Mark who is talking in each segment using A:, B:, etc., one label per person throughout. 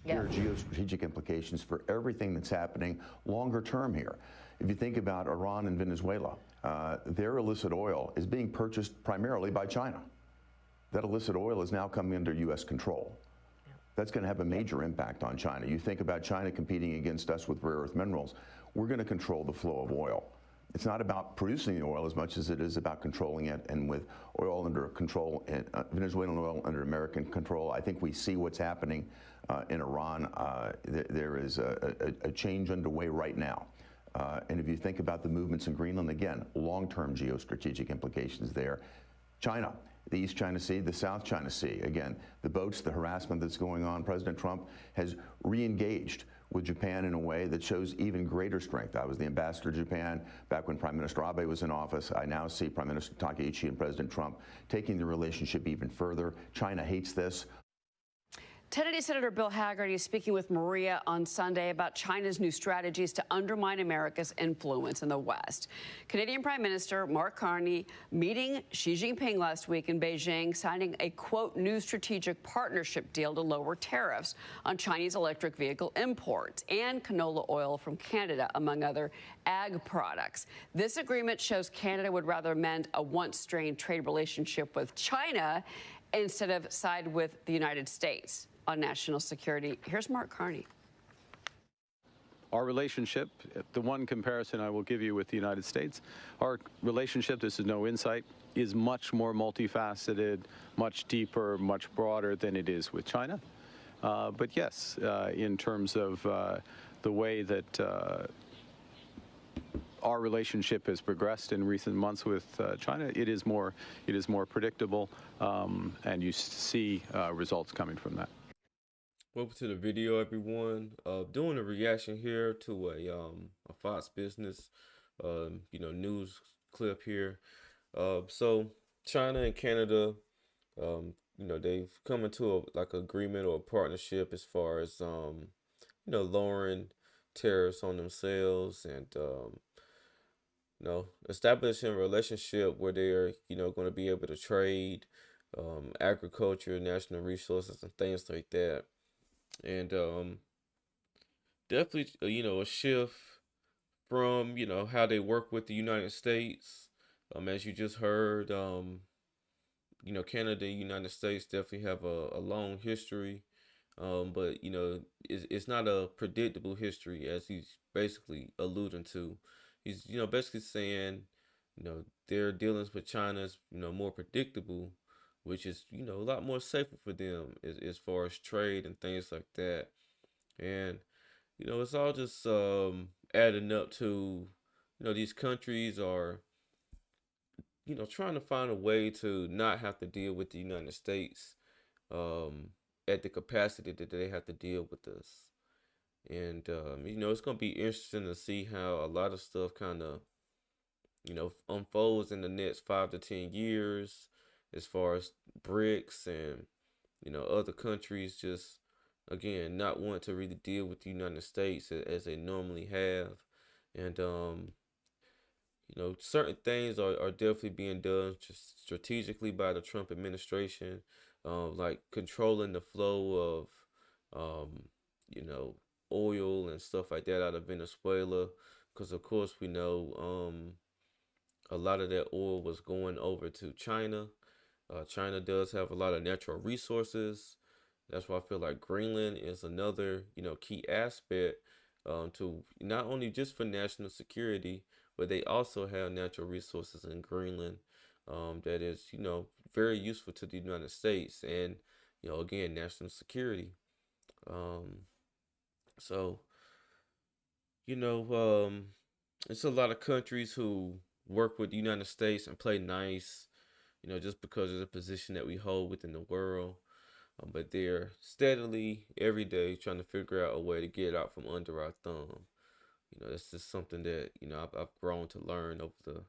A: There are geostrategic implications for everything that's happening longer term here. If you think about Iran and Venezuela, their illicit oil is being purchased primarily by China. That illicit oil is now coming under U.S. control. That's going to have a major impact on China. You think about China competing against us with rare earth minerals, we're going to control the flow of oil. It's not about producing the oil as much as it is about controlling it, and with oil under control, and Venezuelan oil under American control, I think we see what's happening in Iran. There is a change underway right now. And if you think about the movements in Greenland, again, long-term geostrategic implications there. China, the East China Sea, the South China Sea, again, the boats, the harassment that's going on. President Trump has re-engaged with Japan in a way that shows even greater strength. I was the ambassador to Japan back when Prime Minister Abe was in office. I now see Prime Minister Takaichi and President Trump taking the relationship even further. China hates this.
B: Tennessee Senator Bill Hagerty speaking with Maria on Sunday about China's new strategies to undermine America's influence in the West. Canadian Prime Minister Mark Carney meeting Xi Jinping last week in Beijing, signing a, quote, new strategic partnership deal to lower tariffs on Chinese electric vehicle imports and canola oil from Canada, among other ag products. This agreement shows Canada would rather mend a once-strained trade relationship with China instead of side with the United States on national security. Here's Mark Carney.
C: Our relationship, the one comparison I will give you with the United States, our relationship, this is no insight, is much more multifaceted, much deeper, much broader than it is with China. But yes, in terms of the way that our relationship has progressed in recent months with China, it is more predictable, and you see results coming from that.
D: Welcome to the video, everyone. Doing a reaction here to a Fox Business, news clip here. So China and Canada, they've come into a agreement or a partnership as far as lowering tariffs on themselves and establishing a relationship where they're going to be able to trade agriculture, national resources, and things like that. And definitely, a shift from, how they work with the United States. As you just heard, Canada and the United States definitely have a long history. But, it's not a predictable history, as he's basically alluding to. He's, basically saying, their dealings with China is, more predictable, which is, a lot more safer for them as far as trade and things like that. And, it's all just adding up to, these countries are, trying to find a way to not have to deal with the United States at the capacity that they have to deal with us. And, it's going to be interesting to see how a lot of stuff kind of, unfolds in the next 5 to 10 years. As far as BRICS and, other countries just, again, not want to really deal with the United States as they normally have. And, certain things are definitely being done strategically by the Trump administration, like controlling the flow of, oil and stuff like that out of Venezuela. Because, of course, we know a lot of that oil was going over to China. China does have a lot of natural resources. That's why I feel like Greenland is another, key aspect to not only just for national security, but they also have natural resources in Greenland that is, very useful to the United States and, again, national security. So, it's a lot of countries who work with the United States and play nice, just because of the position that we hold within the world. But they're steadily, every day, trying to figure out a way to get out from under our thumb. That's just something that, I've grown to learn over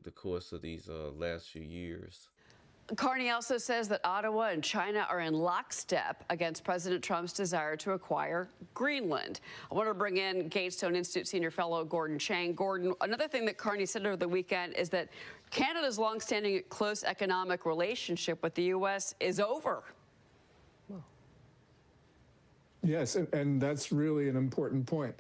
D: the course of these last few years.
B: Carney also says that Ottawa and China are in lockstep against President Trump's desire to acquire Greenland. I want to bring in Gatestone Institute senior fellow Gordon Chang. Gordon, another thing that Carney said over the weekend is that Canada's longstanding close economic relationship with the U.S. is over.
E: Yes, and that's really an important point.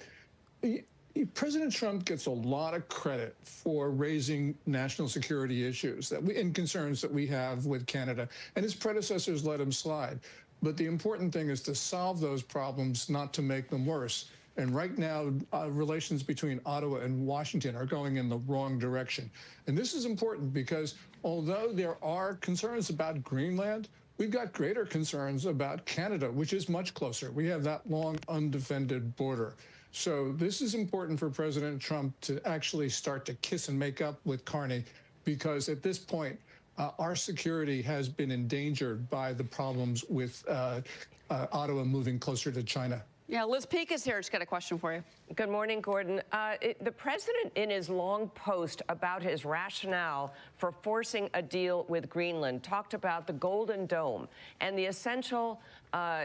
E: President Trump gets a lot of credit for raising national security issues and concerns that we have with Canada, and his predecessors let him slide. But the important thing is to solve those problems, not to make them worse. And right now, relations between Ottawa and Washington are going in the wrong direction. And this is important because although there are concerns about Greenland, we've got greater concerns about Canada, which is much closer. We have that long undefended border. So this is important for President Trump to actually start to kiss and make up with Carney, because at this point, our security has been endangered by the problems with Ottawa moving closer to China.
B: Yeah, Liz Peek is here. She's got a question for you.
F: Good morning, Gordon. The president, in his long post about his rationale for forcing a deal with Greenland, talked about the Golden Dome and the essential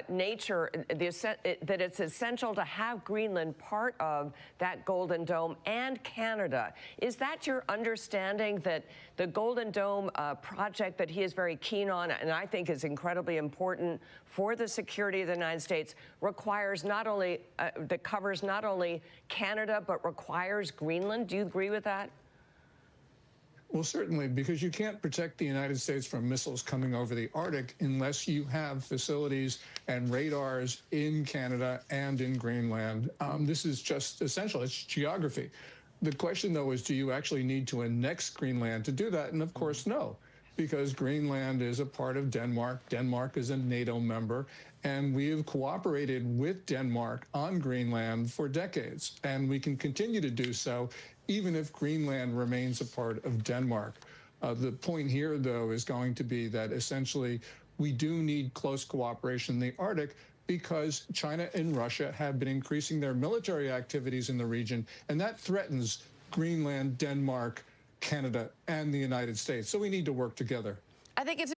F: nature, that it's essential to have Greenland part of that Golden Dome and Canada. Is that your understanding, that the Golden Dome project that he is very keen on, and I think is incredibly important for the security of the United States, requires not only, that covers not only Canada, but requires Greenland? Do you agree with that?
E: Well, certainly, because you can't protect the United States from missiles coming over the Arctic unless you have facilities and radars in Canada and in Greenland. This is just essential. It's geography. The question, though, is do you actually need to annex Greenland to do that? And of course, no, because Greenland is a part of Denmark. Denmark is a NATO member, and we have cooperated with Denmark on Greenland for decades, and we can continue to do so even if Greenland remains a part of Denmark. The point here, though, is going to be that essentially we do need close cooperation in the Arctic, because China and Russia have been increasing their military activities in the region, and that threatens Greenland, Denmark, Canada, and the United States. So we need to work together.
B: I think it's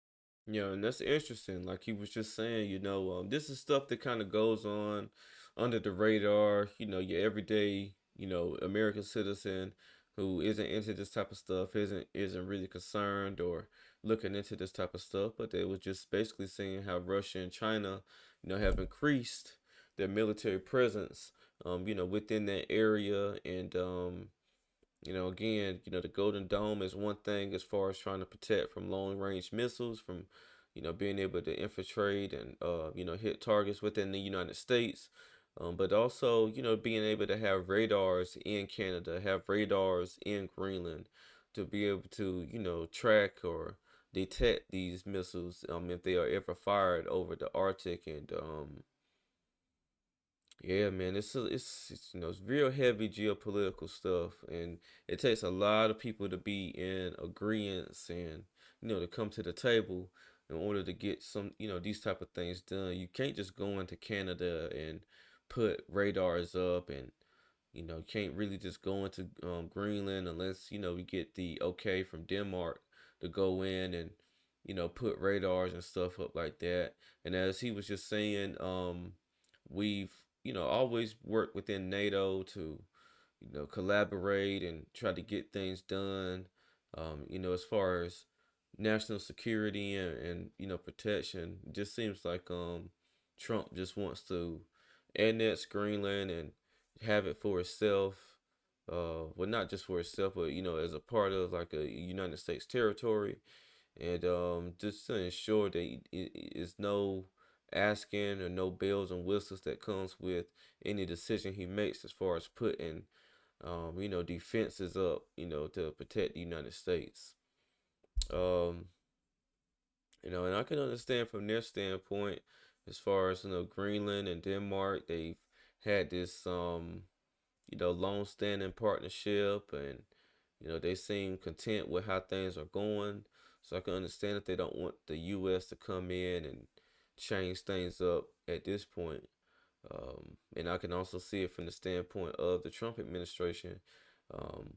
D: Yeah, and that's interesting. Like he was just saying, this is stuff that kind of goes on under the radar. Your everyday, American citizen who isn't into this type of stuff, isn't really concerned or looking into this type of stuff. But they was just basically saying how Russia and China, have increased their military presence, within that area. And again, the Golden Dome is one thing as far as trying to protect from long range missiles, from, being able to infiltrate and, hit targets within the United States. But also, being able to have radars in Canada, have radars in Greenland to be able to, track or detect these missiles, if they are ever fired over the Arctic. And, yeah, man, it's real heavy geopolitical stuff, and it takes a lot of people to be in agreement and to come to the table in order to get some these type of things done. You can't just go into Canada and put radars up, and can't really just go into Greenland unless we get the okay from Denmark to go in and put radars and stuff up like that. And as he was just saying, we've always worked within NATO to collaborate and try to get things done, as far as national security and protection. It just seems like Trump just wants to annex Greenland and have it for itself. Well, not just for itself, but as a part of like a United States territory. And just to ensure that it's no asking or no bells and whistles that comes with any decision he makes as far as putting defenses up, to protect the United States. um and I can understand from their standpoint, as far as Greenland and Denmark, they've had this long-standing partnership, and they seem content with how things are going. So I can understand that they don't want the U.S. to come in and change things up at this point. And I can also see it from the standpoint of the Trump administration, um,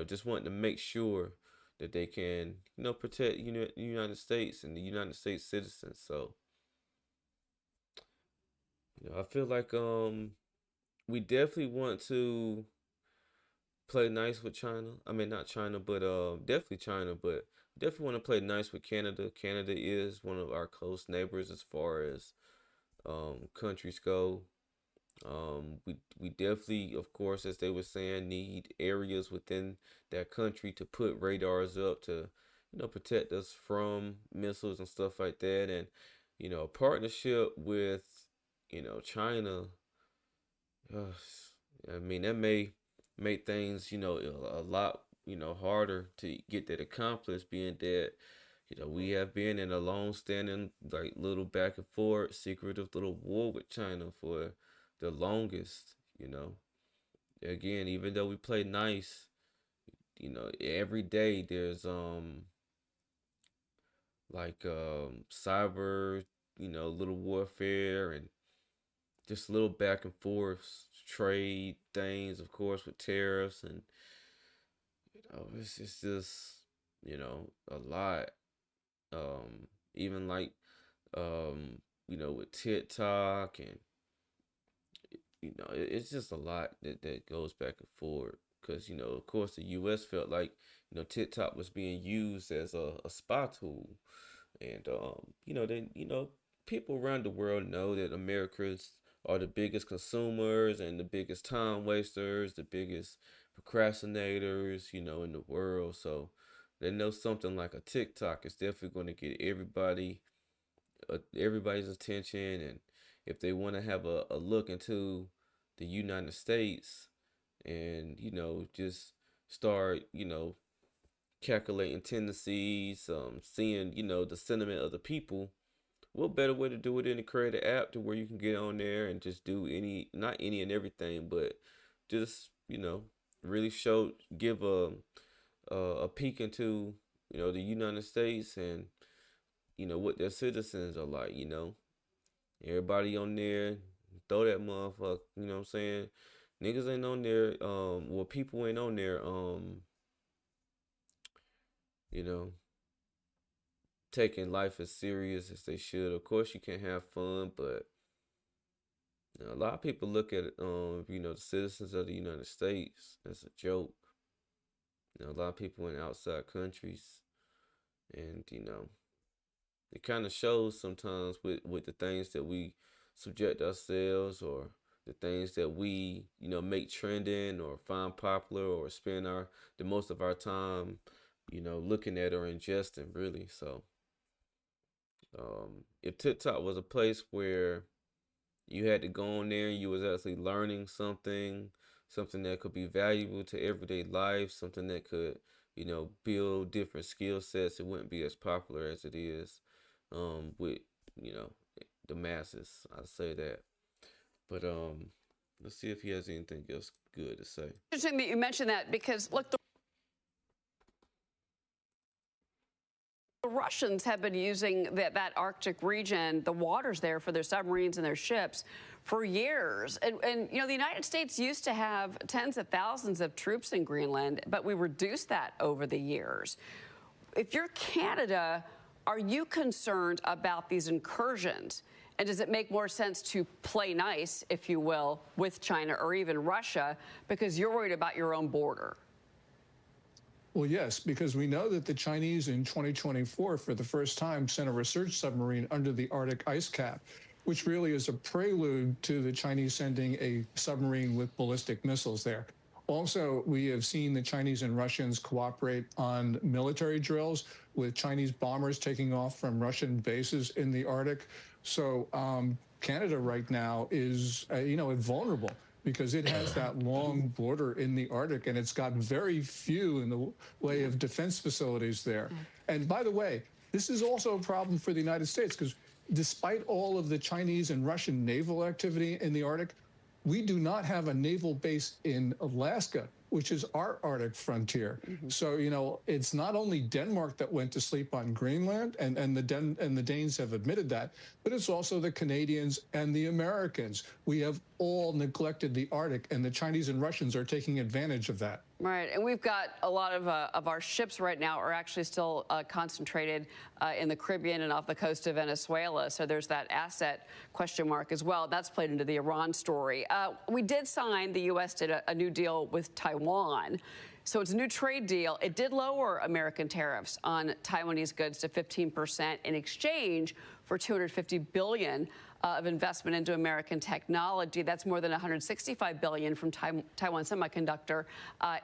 D: just wanting to make sure that they can, protect the United States and the United States citizens. So, I feel like we definitely want to play nice with China. I mean, not China, but definitely China, but definitely want to play nice with Canada. Canada is one of our close neighbors as far as countries go. We definitely, of course, as they were saying, need areas within that country to put radars up to, protect us from missiles and stuff like that. And, a partnership with, China, uh, I mean, that may make things, a lot, harder to get that accomplished, being that, we have been in a long-standing, like, little back and forth, secretive little war with China for the longest. Again, even though we play nice, every day there's cyber, little warfare and just little back and forth trade things, of course, with tariffs, and it's just a lot. Even like with TikTok, and it's just a lot that goes back and forth, because of course the U.S. felt like TikTok was being used as a spy tool, and then people around the world know that Americans are the biggest consumers and the biggest time wasters, the biggest procrastinators, in the world. So they know something like a TikTok is definitely going to get everybody's attention. And if they want to have a look into the United States, and just start calculating tendencies, seeing the sentiment of the people, what better way to do it than to create an app to where you can get on there and just do not any and everything, but just really give a peek into the United States, and what their citizens are like. Everybody on there, throw that motherfucker. You know what I'm saying? Niggas ain't on there. People ain't on there. You know, taking life as serious as they should. Of course, you can have fun, but a lot of people look at the citizens of the United States as a joke. A lot of people in outside countries, and it kind of shows sometimes with the things that we subject ourselves, or the things that we make trending or find popular, or spend the most of our time looking at or ingesting, really. So if TikTok was a place where you had to go on there and you was actually learning something that could be valuable to everyday life, something that could build different skill sets, it wouldn't be as popular as it is with the masses. I'll say that. But let's see if he has anything else good to say.
B: Interesting that you mentioned that, because look, the Russians have been using that Arctic region, the waters there, for their submarines and their ships for years. And the United States used to have tens of thousands of troops in Greenland, but we reduced that over the years. If you're Canada, are you concerned about these incursions? And does it make more sense to play nice, if you will, with China or even Russia, because you're worried about your own border?
E: Well, yes, because we know that the Chinese in 2024, for the first time, sent a research submarine under the Arctic ice cap, which really is a prelude to the Chinese sending a submarine with ballistic missiles there. Also, we have seen the Chinese and Russians cooperate on military drills, with Chinese bombers taking off from Russian bases in the Arctic. So Canada right now is, vulnerable, because it has that long border in the Arctic, and it's got very few in the way of defense facilities there. And by the way, this is also a problem for the United States, because despite all of the Chinese and Russian naval activity in the Arctic, we do not have a naval base in Alaska, which is our Arctic frontier. So, it's not only Denmark that went to sleep on Greenland, and the Danes have admitted that, but it's also the Canadians and the Americans. We have all neglected the Arctic, and the Chinese and Russians are taking advantage of that.
B: Right, and we've got a lot of our ships right now are actually still concentrated in the Caribbean and off the coast of Venezuela. So there's that asset question mark as well. That's played into the Iran story. We did sign, the U.S. did a new deal with Taiwan. So it's a new trade deal. It did lower American tariffs on Taiwanese goods to 15% in exchange for $250 billion of investment into American technology. That's more than $165 billion from Taiwan Semiconductor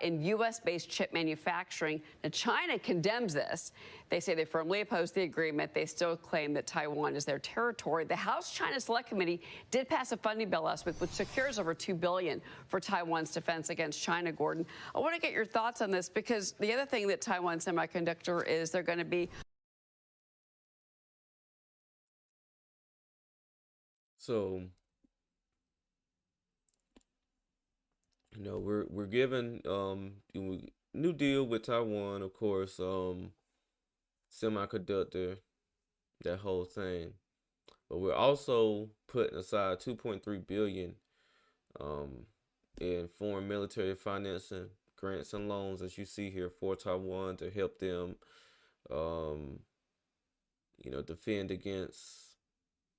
B: in U.S.-based chip manufacturing. Now, China condemns this. They say they firmly oppose the agreement. They still claim that Taiwan is their territory. The House China Select Committee did pass a funding bill last week, which secures over $2 billion for Taiwan's defense against China, Gordon. I want to get your thoughts on this, because the other thing that Taiwan Semiconductor is, they're going to be.
D: So, we're given new deal with Taiwan, of course, semiconductor, that whole thing. But we're also putting aside 2.3 billion in foreign military financing, grants and loans, as you see here, for Taiwan to help them defend against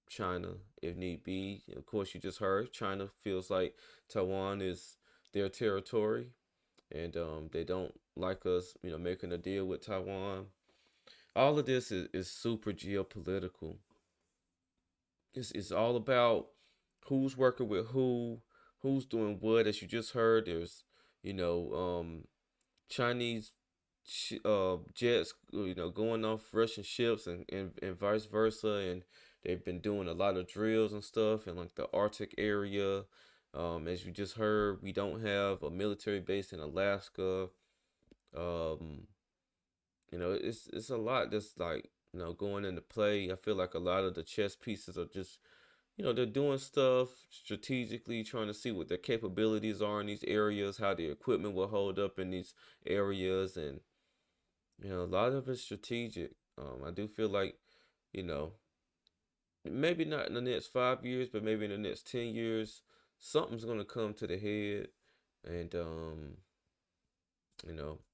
D: China if need be. Of course, you just heard China feels like Taiwan is their territory, and they don't like us, making a deal with Taiwan. All of this is super geopolitical. It's all about who's working with who's doing what. As you just heard, there's Chinese jets, going off Russian ships, and vice versa, and they've been doing a lot of drills and stuff in like the Arctic area. As you just heard, we don't have a military base in Alaska. It's a lot that's like going into play. I feel like a lot of the chess pieces are just they're doing stuff strategically, trying to see what their capabilities are in these areas, how the equipment will hold up in these areas, and a lot of it's strategic. I do feel like, maybe not in the next 5 years, but maybe in the next 10 years, something's gonna come to the head, and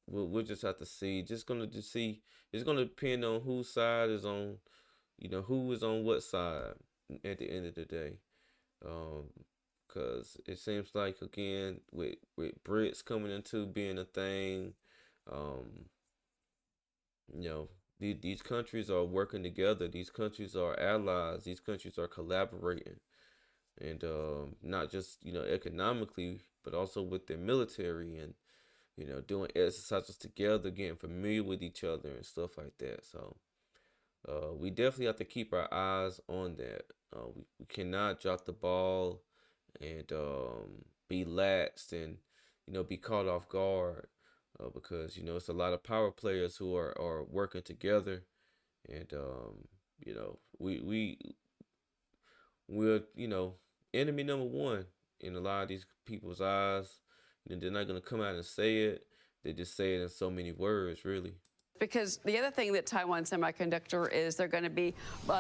D: we'll just have to see. Just see. It's gonna depend on whose side is on, who is on what side at the end of the day. Because it seems like, again, with BRICS coming into being a thing, these countries are working together. These countries are allies. These countries are collaborating, and not just economically, but also with their military, and doing exercises together, getting familiar with each other and stuff like that. So we definitely have to keep our eyes on that. We cannot drop the ball and be laxed and be caught off guard, because it's a lot of power players who are working together, and we're enemy number one in a lot of these people's eyes. They're not gonna come out and say it. They just say it in so many words, really.
B: Because the other thing that Taiwan Semiconductor is, they're going to be,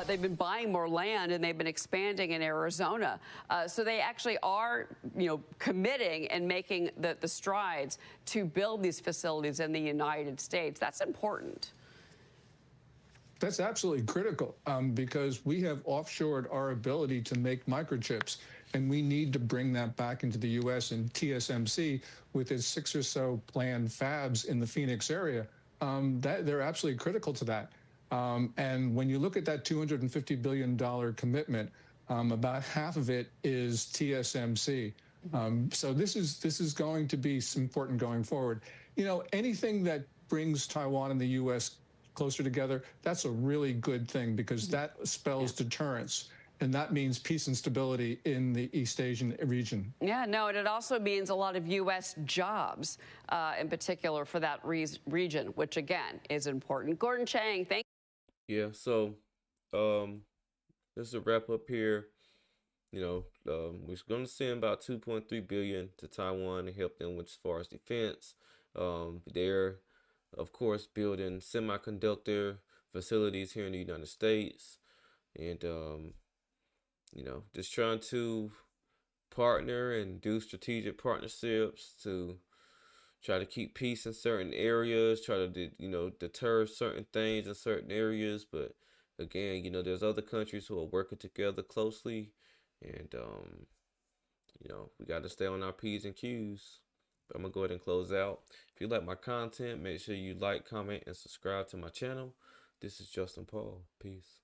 B: they've been buying more land, and they've been expanding in Arizona. So they actually are, committing and making the strides to build these facilities in the United States. That's important.
E: That's absolutely critical, because we have offshored our ability to make microchips, and we need to bring that back into the U.S. And TSMC, with its 6 or so planned fabs in the Phoenix area, that they're absolutely critical to that. And when you look at that $250 billion commitment, about half of it is TSMC. So this is going to be important going forward. Anything that brings Taiwan and the U.S. closer together, that's a really good thing, because that spells deterrence. And that means peace and stability in the East Asian region.
B: Yeah, no, and it also means a lot of U.S. jobs, in particular for that region, which, again, is important. Gordon Chang, thank
D: you. Yeah, so this is a wrap up here. We're going to send about 2.3 billion to Taiwan to help them with as far as defense. They're, of course, building semiconductor facilities here in the United States, and just trying to partner and do strategic partnerships to try to keep peace in certain areas, try to deter certain things in certain areas. But again, there's other countries who are working together closely, and we got to stay on our P's and Q's. But I'm gonna go ahead and close out. If you like my content, make sure you like, comment, and subscribe to my channel. This is Justin Paul. Peace.